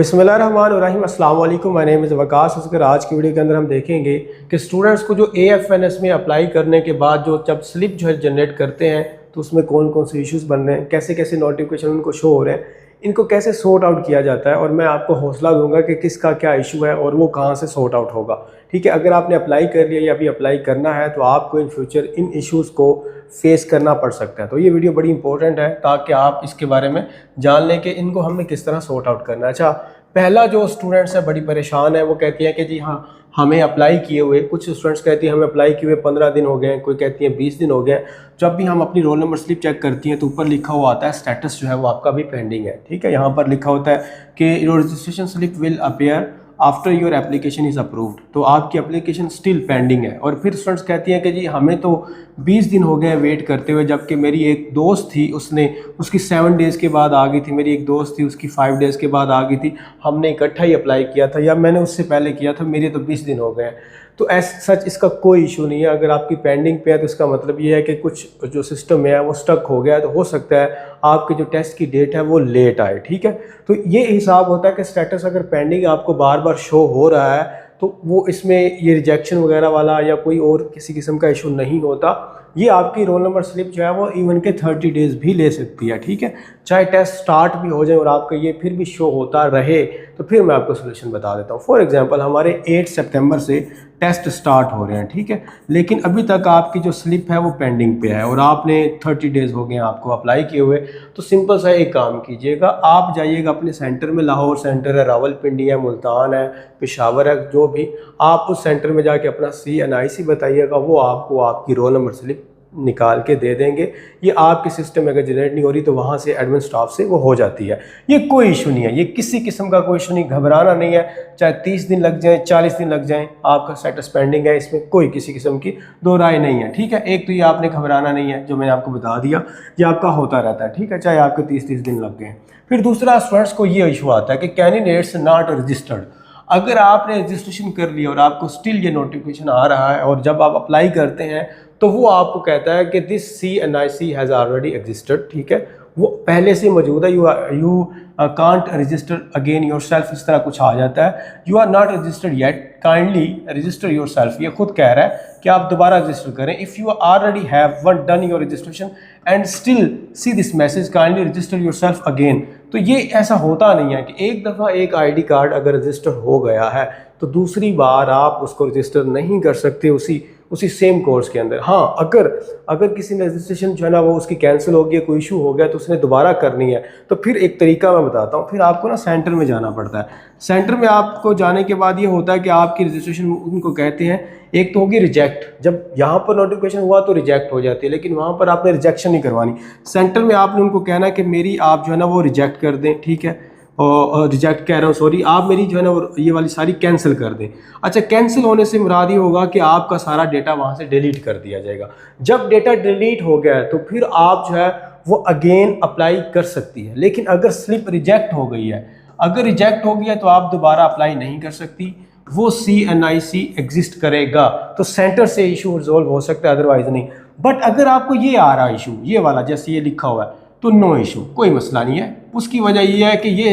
बिस्मिल्लाहिर्रहमानिर्रहीम अस्सलाम वालेकुम। My name is Waqas Asghar. आज की वीडियो के अंदर हम देखेंगे कि स्टूडेंट्स को जो AFNS में अप्लाई करने के बाद जब स्लिप जो है जनरेट करते हैं तो उसमें कौन कौन से इश्यूज़ बन रहे हैं, कैसे कैसे नोटिफिकेशन उनको शो हो रहे हैं, इनको कैसे सॉर्ट आउट किया जाता है। और मैं आपको हौसला दूंगा कि किसका क्या इशू है और वो कहाँ से सॉर्ट आउट होगा। ठीक है, अगर आपने अप्लाई कर लिया या अभी अप्लाई करना है तो आपको इन फ्यूचर इन इश्यूज़ को फेस करना पड़ सकता है। तो ये वीडियो बड़ी इंपॉर्टेंट है ताकि आप इसके बारे में जान लें कि इनको हमने किस तरह सॉर्ट आउट करना है। अच्छा, पहला जो स्टूडेंट्स है बड़ी परेशान है, वो कहती है कि जी हाँ हमें अप्लाई किए हुए, कुछ स्टूडेंट्स कहती हैं हमें अप्लाई किए हुए 15 दिन हो गए हैं, कोई कहती है 20 दिन हो गए हैं। जब भी हम अपनी रोल नंबर स्लिप चेक करती हैं तो ऊपर लिखा हुआ आता है स्टेटस जो है वो आपका भी पेंडिंग है। ठीक है, यहाँ पर लिखा होता है कि your registration slip will appear after your application is approved. तो आपकी एप्लीकेशन स्टिल पेंडिंग है। और फिर स्टूडेंट्स कहती हैं कि जी हमें तो 20 दिन हो गए वेट करते हुए, जबकि मेरी एक दोस्त थी उसकी 7 डेज़ के बाद आ गई थी, मेरी एक दोस्त थी उसकी 5 डेज़ के बाद आ गई थी, हमने इकट्ठा ही अप्लाई किया था या मैंने उससे पहले किया था, मेरे तो 20 दिन हो गए हैं। तो सच इसका कोई इशू नहीं है। अगर आपकी पेंडिंग पे है तो इसका मतलब ये है कि कुछ जो सिस्टम है वो स्टक हो गया है। तो हो सकता है आपके जो टेस्ट की डेट है वो लेट आए। ठीक है, तो ये हिसाब होता है कि स्टेटस अगर पेंडिंग आपको बार बार शो हो रहा है तो वो इसमें ये रिजेक्शन वगैरह वाला या कोई और किसी किस्म का इशू नहीं होता। ये आपकी रोल नंबर स्लिप जो है वो इवन के 30 डेज़ भी ले सकती है। ठीक है, चाहे टेस्ट स्टार्ट भी हो जाए और आपका ये फिर भी शो होता रहे तो फिर मैं आपको सोल्यूशन बता देता हूँ। फॉर एग्जांपल हमारे 8 सितंबर से टेस्ट स्टार्ट हो रहे हैं। ठीक है, लेकिन अभी तक आपकी जो स्लिप है वो पेंडिंग पे है और आपने 30 डेज़ हो गए हैं आपको अप्लाई किए हुए। तो सिंपल सा एक काम कीजिएगा, आप जाइएगा अपने सेंटर में, लाहौर सेंटर है, रावलपिंडी है, मुल्तान है, पेशावर है, जो भी, आप उस सेंटर में जाके अपना CNIC बताइएगा, वो आपको आपकी रोल नंबर स्लिप निकाल के दे देंगे। ये आपके सिस्टम में अगर जनरेट नहीं हो रही तो वहाँ से एडमिन स्टाफ से वो हो जाती है। ये कोई इशू नहीं है, ये किसी किस्म का कोई इशू नहीं, घबराना नहीं है। चाहे 30 दिन लग जाएं, 40 दिन लग जाएं, आपका स्टेटस पेंडिंग है, इसमें कोई किसी किस्म की दो राय नहीं है। ठीक है, एक तो ये आपने घबराना नहीं है, जो मैंने आपको बता दिया, ये आपका होता रहता है। ठीक है, चाहे आपके 30 दिन लग गए। फिर दूसरा स्टूडेंट्स को ये इशू आता है कि कैंडिडेट्स नॉट रजिस्टर्ड। अगर आपने रजिस्ट्रेशन कर लिया और आपको स्टिल ये नोटिफिकेशन आ रहा है और जब आप अप्लाई करते हैं तो वो आपको कहता है कि this CNIC has already existed. ठीक है, वो पहले से मौजूद है, you can't register again your self, इस तरह कुछ आ जाता है। You are not registered yet, kindly register your self. ये खुद कह रहा है कि आप दोबारा रजिस्टर करें। If you already have one done your registration and still see this message, kindly register your self again. तो ये ऐसा होता नहीं है कि एक दफ़ा एक ID कार्ड अगर रजिस्टर हो गया है तो दूसरी बार आप उसको रजिस्टर नहीं कर सकते उसी सेम कोर्स के अंदर। हाँ, अगर किसी ने रजिस्ट्रेशन जो है ना वो उसकी कैंसिल हो गया, कोई इशू हो गया तो उसने दोबारा करनी है, तो फिर एक तरीका मैं बताता हूँ। फिर आपको ना सेंटर में जाना पड़ता है। सेंटर में आपको जाने के बाद ये होता है कि आपकी रजिस्ट्रेशन उनको कहते हैं, एक तो होगी रिजेक्ट। जब यहाँ पर नोटिफिकेशन हुआ तो रिजेक्ट हो जाती है, लेकिन वहाँ पर आपने रिजेक्शन नहीं करवानी। सेंटर में आपने उनको कहना है कि मेरी आप जो है ना वो रिजेक्ट कर दें। ठीक है, और रिजेक्ट कह रहा हूँ, सॉरी, आप मेरी जो है ना वो ये वाली सारी कैंसिल कर दें। अच्छा, कैंसिल होने से मुराद ये होगा कि आपका सारा डेटा वहाँ से डिलीट कर दिया जाएगा। जब डेटा डिलीट हो गया है तो फिर आप जो है वो अगेन अप्लाई कर सकती है। लेकिन अगर स्लिप रिजेक्ट हो गई है, अगर रिजेक्ट हो गया तो आप दोबारा अप्लाई नहीं कर सकती, वो CNIC एग्जिस्ट करेगा। तो सेंटर से इशू रिजोल्व हो सकता है, अदरवाइज नहीं। बट अगर आपको ये आ रहा इशू, ये वाला जैसे ये लिखा हुआ है, तो नो इशू, कोई मसला नहीं है। उसकी वजह ये है कि ये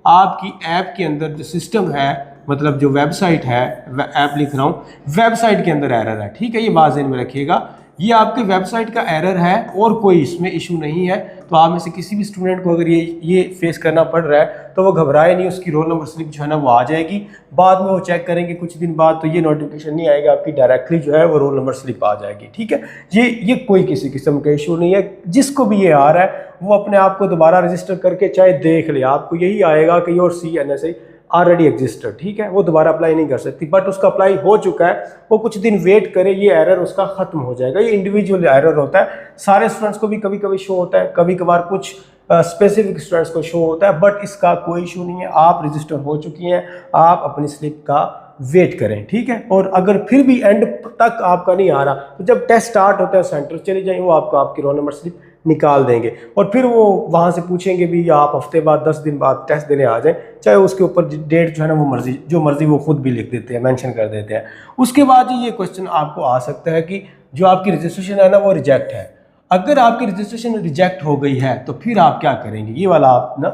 आपकी ऐप के अंदर जो सिस्टम है, मतलब जो वेबसाइट है, ऐप लिख रहा हूँ, वेबसाइट के अंदर एरर है। ठीक है, ये बात ज़हन में रखिएगा, ये आपके वेबसाइट का एरर है और कोई इसमें इशू नहीं है। तो आप में से किसी भी स्टूडेंट को अगर ये फेस करना पड़ रहा है तो वो घबराए नहीं, उसकी रोल नंबर स्लिप जो है ना वो आ जाएगी। बाद में वो चेक करेंगे कुछ दिन बाद तो ये नोटिफिकेशन नहीं आएगा, आपकी डायरेक्टली जो है वो रोल नंबर स्लिप आ जाएगी। ठीक है, ये कोई किसी किस्म का इशू नहीं है। जिसको भी ये आ रहा है वो अपने आप को दोबारा रजिस्टर करके चाहे देख ले, आपको यही आएगा कि योर CNIC ऑलरेडी एग्जिस्टेड। ठीक है, वो दोबारा अप्लाई नहीं कर सकती, बट उसका अप्लाई हो चुका है, वो कुछ दिन वेट करे, ये एरर उसका खत्म हो जाएगा। ये इंडिविजुअल एरर होता है, सारे स्टूडेंट्स को भी कभी कभी शो होता है, कभी कभार कुछ स्पेसिफिक स्टूडेंट्स को शो होता है, बट इसका कोई इशू नहीं है। आप रजिस्टर हो चुकी हैं, आप अपनी स्लिप का वेट करें। ठीक है, और अगर फिर भी एंड तक आपका नहीं आ रहा तो जब टेस्ट स्टार्ट होता है सेंटर चले जाएं, वो आपको आपकी रोल नंबर स्लिप निकाल देंगे और फिर वो वहाँ से पूछेंगे भी आप हफ्ते बाद 10 दिन बाद टेस्ट देने आ जाएं, चाहे उसके ऊपर डेट जो है ना वो जो मर्जी वो खुद भी लिख देते हैं, मेंशन कर देते हैं। उसके बाद ये क्वेश्चन आपको आ सकता है कि जो आपकी रजिस्ट्रेशन है ना वो रिजेक्ट है। अगर आपकी रजिस्ट्रेशन रिजेक्ट हो गई है तो फिर आप क्या करेंगे, ये वाला आप ना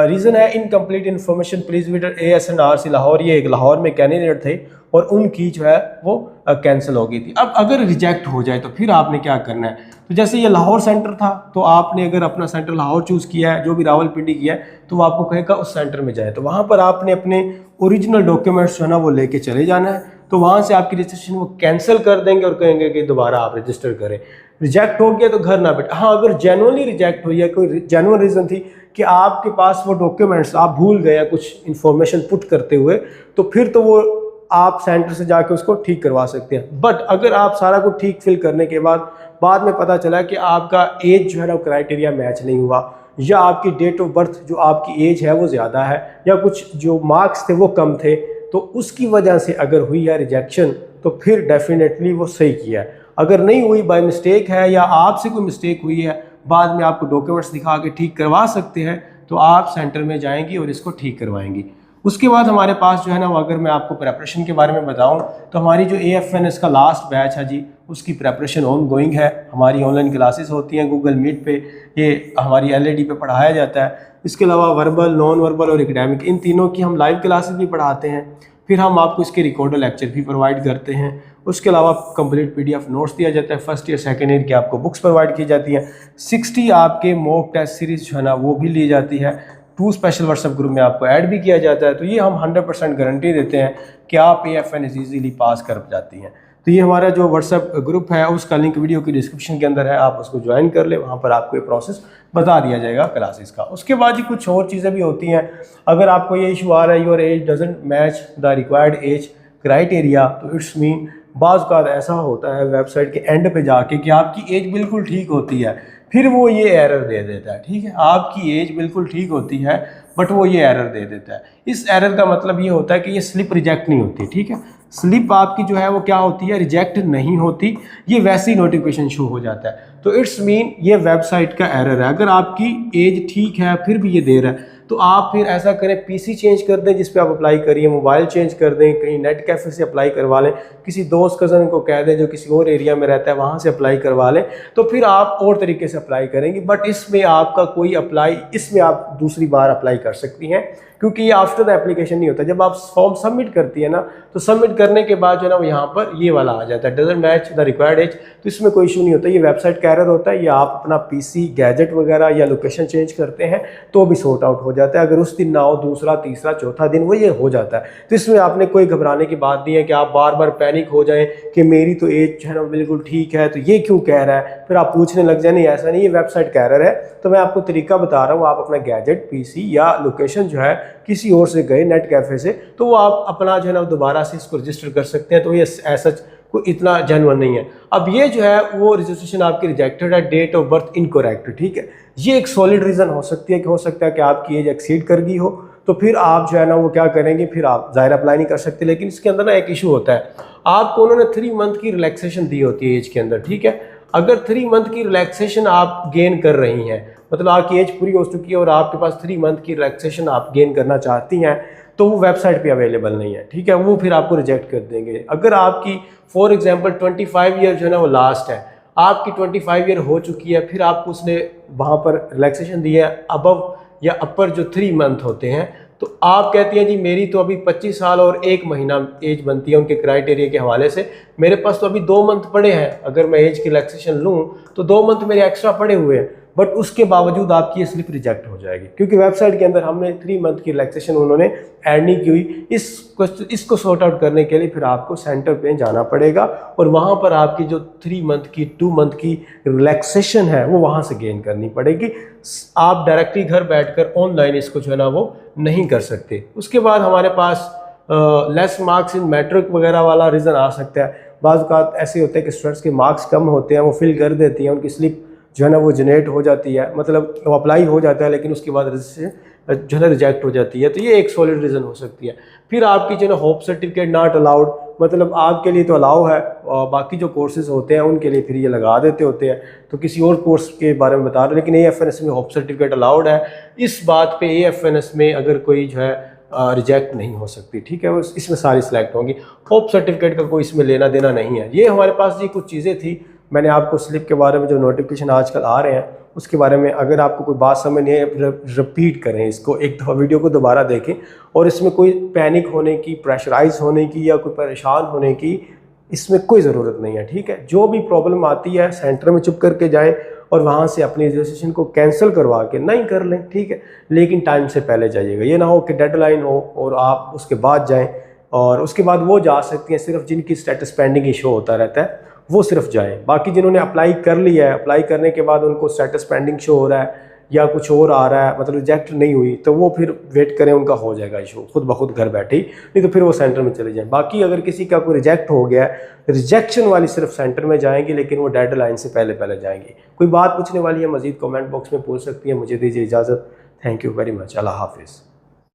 रीज़न है incomplete information please visit ASNRC Lahore. ये एक लाहौर में कैंडिडेट थे और उनकी जो है वो कैंसिल हो गई थी। अब अगर रिजेक्ट हो जाए तो फिर आपने क्या करना है, तो जैसे ये लाहौर सेंटर था तो आपने अगर अपना सेंटर लाहौर चूज़ किया है, जो भी रावलपिंडी किया है, तो वो आपको कहेगा उस सेंटर में जाए, तो वहाँ पर आपने अपने ओरिजिनल डॉक्यूमेंट्स जो है ना वो लेके चले जाना है। तो वहाँ से आपकी रजिस्ट्रेशन वो कैंसिल कर देंगे और कहेंगे कि दोबारा आप रजिस्टर करें। रिजेक्ट हो गया तो घर ना बैठे। हाँ, अगर जेन्युइनली रिजेक्ट हुई है, कोई जेन्युइन रीज़न थी कि आपके पास वो डॉक्यूमेंट्स आप भूल गए कुछ इन्फॉर्मेशन पुट करते हुए, तो फिर तो वो आप सेंटर से जाके उसको ठीक करवा सकते हैं। बट अगर आप सारा कुछ ठीक फिल करने के बाद में पता चला कि आपका एज जो है ना क्राइटेरिया मैच नहीं हुआ, या आपकी डेट ऑफ बर्थ जो आपकी एज है वो ज़्यादा है, या कुछ जो मार्क्स थे वो कम थे, तो उसकी वजह से अगर हुई है रिजेक्शन तो फिर डेफिनेटली वो सही किया है। अगर नहीं हुई, बाय मिस्टेक है या आपसे कोई मिस्टेक हुई है, बाद में आपको डॉक्यूमेंट्स दिखा के ठीक करवा सकते हैं, तो आप सेंटर में जाएंगी और इसको ठीक करवाएंगी। उसके बाद हमारे पास जो है ना, अगर मैं आपको प्रेपरेशन के बारे में बताऊं तो हमारी जो AFNS का लास्ट बैच है जी, उसकी प्रेपरेशन ऑन गोइंग है। हमारी ऑनलाइन क्लासेस होती हैं गूगल मीट पे, ये हमारी LED पे पढ़ाया जाता है। इसके अलावा वर्बल, नॉन वर्बल और एकेडमिक, इन तीनों की हम लाइव क्लासेस भी पढ़ाते हैं। फिर हम आपको इसके रिकॉर्डर लेक्चर भी प्रोवाइड करते हैं। उसके अलावा कंप्लीट PDF नोट्स दिया जाता है। फर्स्ट ईयर सेकेंड ईयर की आपको बुक्स प्रोवाइड की जाती हैं। 60 आपके मॉक टेस्ट सीरीज जो है ना वो भी ली जाती है। 2 स्पेशल व्हाट्सएप ग्रुप में आपको ऐड भी किया जाता है। तो ये हम 100% गारंटी देते हैं कि आप AFNS ईजीली पास कर जाती हैं। तो ये हमारा जो व्हाट्सएप ग्रुप है उसका लिंक वीडियो की डिस्क्रिप्शन के अंदर है, आप उसको ज्वाइन कर ले, वहाँ पर आपको ये प्रोसेस बता दिया जाएगा क्लासेस का। उसके बाद ही कुछ और चीज़ें भी होती हैं। अगर आपको ये इशू आ रहा है your age doesn't match the required age criteria, तो इट्स मीन बाज़ औक़ात ऐसा होता है वेबसाइट के एंड पे जाके कि आपकी एज बिल्कुल ठीक होती है, फिर वो ये एरर दे देता है। ठीक है, आपकी एज बिल्कुल ठीक होती है बट वो ये एरर दे देता है। इस एरर का मतलब ये होता है कि ये स्लिप रिजेक्ट नहीं होती। ठीक है, स्लिप आपकी जो है वो क्या होती है, रिजेक्ट नहीं होती, ये वैसे ही नोटिफिकेशन शो हो जाता है। तो इट्स मीन ये वेबसाइट का एरर है। अगर आपकी एज ठीक है फिर भी ये दे रहा है, तो आप फिर ऐसा करें, PC चेंज कर दें जिस पे आप अप्लाई करिए, मोबाइल चेंज कर दें, कहीं नेट कैफ़े से अप्लाई करवा लें, किसी दोस्त कज़न को कह दें जो किसी और एरिया में रहता है वहाँ से अप्लाई करवा लें, तो फिर आप और तरीके से अप्लाई करेंगे। बट इसमें आपका कोई अप्लाई, इसमें आप दूसरी बार अप्लाई कर सकती हैं, क्योंकि ये आफ्टर द एप्लीकेशन नहीं होता। जब आप फॉर्म सबमिट करती है ना, तो सबमिट करने के बाद जो है ना वो यहाँ पर ये वाला आ जाता है, doesn't match the required age, तो इसमें कोई इशू नहीं होता। ये वेबसाइट का एरर होता है, ये आप अपना PC गैजेट वगैरह या लोकेशन चेंज करते हैं तो भी सॉर्ट आउट हो जाता है। अगर उस दिन ना हो, दूसरा तीसरा चौथा दिन वो ये हो जाता है। तो इसमें आपने कोई घबराने की बात नहीं है कि आप बार बार पैनिक हो जाएं कि मेरी तो एज जो है ना बिल्कुल ठीक है, तो ये क्यों कह रहा है, फिर आप पूछने लग जाए। नहीं, ऐसा नहीं, ये वेबसाइट का एरर है। तो मैं आपको तरीका बता रहा हूँ, आप अपना गैजेट, PC या लोकेशन जो है किसी और से गए नेट कैफ़े से, तो वो आप अपना जो है ना दोबारा से इसको रजिस्टर कर सकते हैं। तो ये ऐसा कोई इतना जेन्युइन नहीं है। अब ये जो है वो रजिस्ट्रेशन आपकी रिजेक्टेड है, डेट ऑफ बर्थ इनकरेक्ट। ठीक है, ये एक सॉलिड रीज़न हो सकती है कि हो सकता है कि आपकी एज एक्सीड कर गई हो, तो फिर आप जो है ना वो क्या करेंगे, फिर आप ज़ाहिर अप्लाई नहीं कर सकते। लेकिन इसके अंदर ना एक इशू होता है, आपको उन्होंने 3 मंथ की रिलैक्सेशन दी होती है एज के अंदर। ठीक है, अगर 3 मंथ की रिलैक्सेशन आप गेन कर रही हैं, मतलब आपकी एज पूरी हो चुकी है और आपके पास 3 मंथ की रिलैक्सेशन आप गेन करना चाहती हैं, तो वो वेबसाइट पे अवेलेबल नहीं है। ठीक है, वो फिर आपको रिजेक्ट कर देंगे। अगर आपकी फॉर एग्जांपल 25 ईयर जो है ना वो लास्ट है, आपकी 25 ईयर हो चुकी है, फिर आपको उसने वहाँ पर रिलैक्सेशन दी है अबव या अपर जो 3 मंथ होते हैं, तो आप कहती हैं जी मेरी तो अभी 25 साल और 1 महीना एज बनती है उनके क्राइटेरिया के हवाले से, मेरे पास तो अभी 2 मंथ पड़े हैं, अगर मैं एज की रिलैक्सेशन लूँ तो 2 मंथ मेरे एक्स्ट्रा पड़े हुए हैं, बट उसके बावजूद आपकी ये स्लिप रिजेक्ट हो जाएगी, क्योंकि वेबसाइट के अंदर हमने 3 मंथ की रिलैक्सेशन उन्होंने ऐड नहीं की हुई। इसको सॉर्ट आउट करने के लिए फिर आपको सेंटर पे जाना पड़ेगा और वहाँ पर आपकी जो 3 मंथ की 2 मंथ की रिलैक्सेशन है वो वहाँ से गेन करनी पड़ेगी। आप डायरेक्टली घर बैठकर ऑनलाइन इसको जो है ना वो नहीं कर सकते। उसके बाद हमारे पास लेस मार्क्स इन मैट्रिक वगैरह वाला रीज़न आ सकता है। बाज़ औक़ात ऐसे होते हैं कि स्टूडेंट्स के मार्क्स कम होते हैं, वो फिल कर देती हैं, उनकी स्लिप जो है ना वो जनरेट हो जाती है, मतलब वो अप्लाई हो जाता है लेकिन उसके बाद रजिस्ट्रेशन जो है ना रिजेक्ट हो जाती है। तो ये एक सॉलिड रीज़न हो सकती है। फिर आपकी जो है ना होप सर्टिफिकेट नॉट अलाउड, मतलब आपके लिए तो अलाउ है और बाकी जो कोर्सेज होते हैं उनके लिए फिर ये लगा देते होते हैं। तो किसी और कोर्स के बारे में बता रहे हैं, लेकिन AFNS में होप सर्टिफिकेट अलाउड है। इस बात पे AFNS में अगर कोई जो है रिजेक्ट नहीं हो सकती। ठीक है, वो इसमें सारी सिलेक्ट होंगी। होप सर्टिफिकेट का कोई इसमें लेना देना नहीं है। ये हमारे पास जी कुछ चीज़ें थी, मैंने आपको स्लिप के बारे में जो नोटिफिकेशन आजकल आ रहे हैं उसके बारे में अगर आपको कोई बात समझ नहीं है रिपीट करें इसको, एक दफ़ा वीडियो को दोबारा देखें। और इसमें कोई पैनिक होने की, प्रेशराइज होने की या कोई परेशान होने की इसमें कोई ज़रूरत नहीं है, ठीक है। जो भी प्रॉब्लम आती है सेंटर में चुप करके जाएं और वहाँ से अपनी रजिस्ट्रेशन को कैंसिल करवा के नहीं कर लें, ठीक है। लेकिन टाइम से पहले जाइएगा, ये ना हो कि डेडलाइन हो और आप उसके बाद जाएं। और उसके बाद वो जा सकती हैं सिर्फ जिनकी स्टेटस पेंडिंग इशू होता रहता है, वो सिर्फ जाएं। बाकी जिन्होंने अप्लाई कर लिया है, अप्लाई करने के बाद उनको स्टेटस पेंडिंग शो हो रहा है या कुछ और आ रहा है, मतलब रिजेक्ट नहीं हुई, तो वो फिर वेट करें, उनका हो जाएगा इशू खुद ब खुद घर बैठे ही, नहीं तो फिर वो सेंटर में चले जाएं। बाकी अगर किसी का कोई रिजेक्ट हो गया है, रिजेक्शन वाली सिर्फ सेंटर में जाएंगी, लेकिन वो डेडलाइन से पहले पहले जाएंगी। कोई बात पूछने वाली है मजीद कमेंट बॉक्स में पूछ सकती है। मुझे दीजिए इजाज़त। Thank you very much. अल्लाह हाफिज़।